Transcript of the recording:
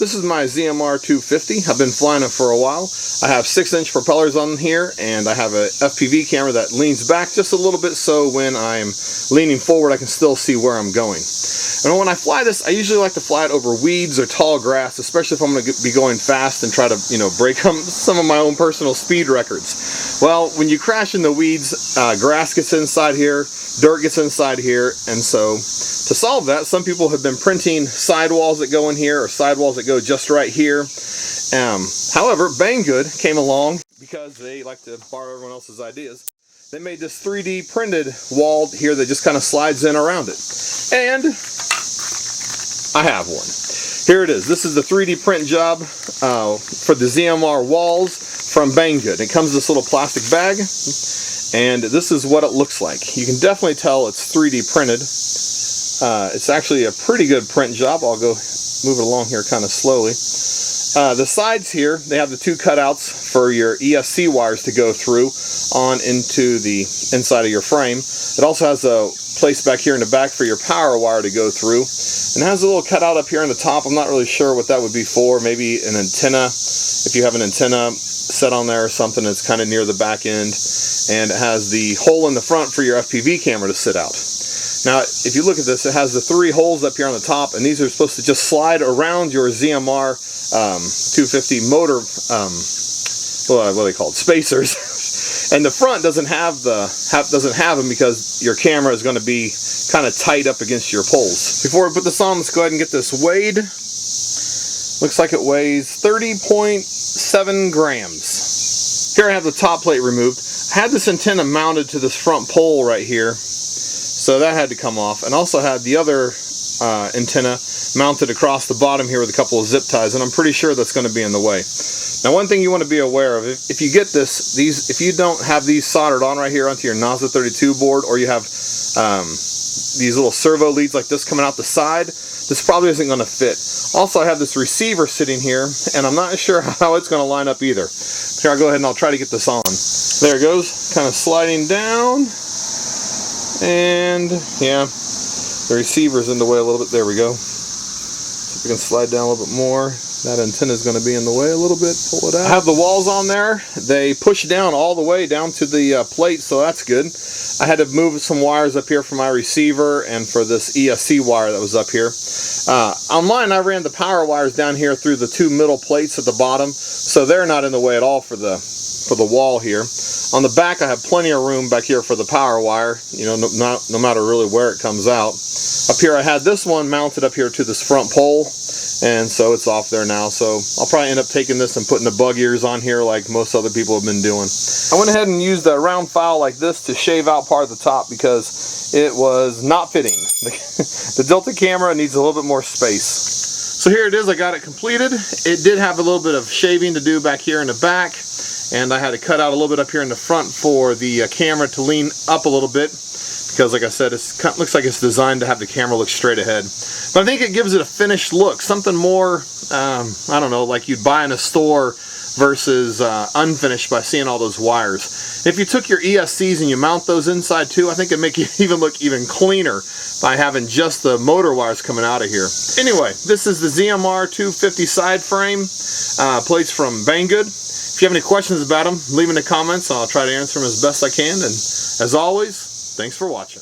This is my ZMR250. I've been flying it for a while. I have 6-inch propellers on here, and I have a FPV camera that leans back just a little bit, so when I'm leaning forward I can still see where I'm going. And when I fly this, I usually like to fly it over weeds or tall grass, especially if I'm going to be going fast and try to, break some of my own personal speed records. Well, when you crash in the weeds, grass gets inside here, dirt gets inside here, and so to solve that, some people have been printing sidewalls that go in here, or sidewalls that go just right here. However, Banggood came along, because they like to borrow everyone else's ideas. They made this 3D printed wall here that just kind of slides in around it. And I have one. Here it is. This is the 3D print job for the ZMR walls from Banggood. It comes in this little plastic bag, and this is what it looks like. You can definitely tell it's 3D printed. It's actually a pretty good print job. I'll go move it along here kind of slowly. The sides here, they have the 2 cutouts for your ESC wires to go through on into the inside of your frame. It also has a place back here in the back for your power wire to go through. And it has a little cutout up here on the top. I'm not really sure what that would be for. Maybe an antenna, if you have an antenna set on there or something that's kind of near the back end. And it has the hole in the front for your FPV camera to sit out. Now, if you look at this, it has the 3 holes up here on the top, and these are supposed to just slide around your ZMR 250 motor, what are they called? Spacers. And the front doesn't have them because your camera is going to be kind of tight up against your poles. Before we put this on, let's go ahead and get this weighed. Looks like it weighs 30.7 grams. Here I have the top plate removed. I had this antenna mounted to this front pole right here, so that had to come off, and also had the other antenna mounted across the bottom here with a couple of zip ties, and I'm pretty sure that's going to be in the way. Now, one thing you want to be aware of, if you get if you don't have these soldered on right here onto your NASA 32 board, or you have these little servo leads like this coming out the side, this probably isn't going to fit. Also, I have this receiver sitting here, and I'm not sure how it's going to line up either. Here, I'll go ahead and I'll try to get this on. There it goes, kind of sliding down. And yeah, the receiver's in the way a little bit. There we go. So if we can slide down a little bit more, that antenna is going to be in the way a little bit. Pull it out. I have the walls on there. They push down all the way down to the plate, so that's good. I had to move some wires up here for my receiver and for this ESC wire that was up here. Online, I ran the power wires down here through the 2 middle plates at the bottom, so they're not in the way at all for the wall here. On the back, I have plenty of room back here for the power wire, no matter really where it comes out. Up here, I had this one mounted up here to this front pole, and so it's off there now. So I'll probably end up taking this and putting the bug ears on here like most other people have been doing. I went ahead and used a round file like this to shave out part of the top because it was not fitting. The Delta camera needs a little bit more space. So here it is, I got it completed. It did have a little bit of shaving to do back here in the back, and I had to cut out a little bit up here in the front for the camera to lean up a little bit, because like I said, it looks like it's designed to have the camera look straight ahead. But I think it gives it a finished look, something more, I don't know, like you'd buy in a store versus unfinished by seeing all those wires. If you took your ESCs and you mount those inside too, I think it'd make it even look even cleaner by having just the motor wires coming out of here. Anyway, this is the ZMR250 side frame plates from Banggood. If you have any questions about them, leave them in the comments and I'll try to answer them as best I can. And as always, thanks for watching.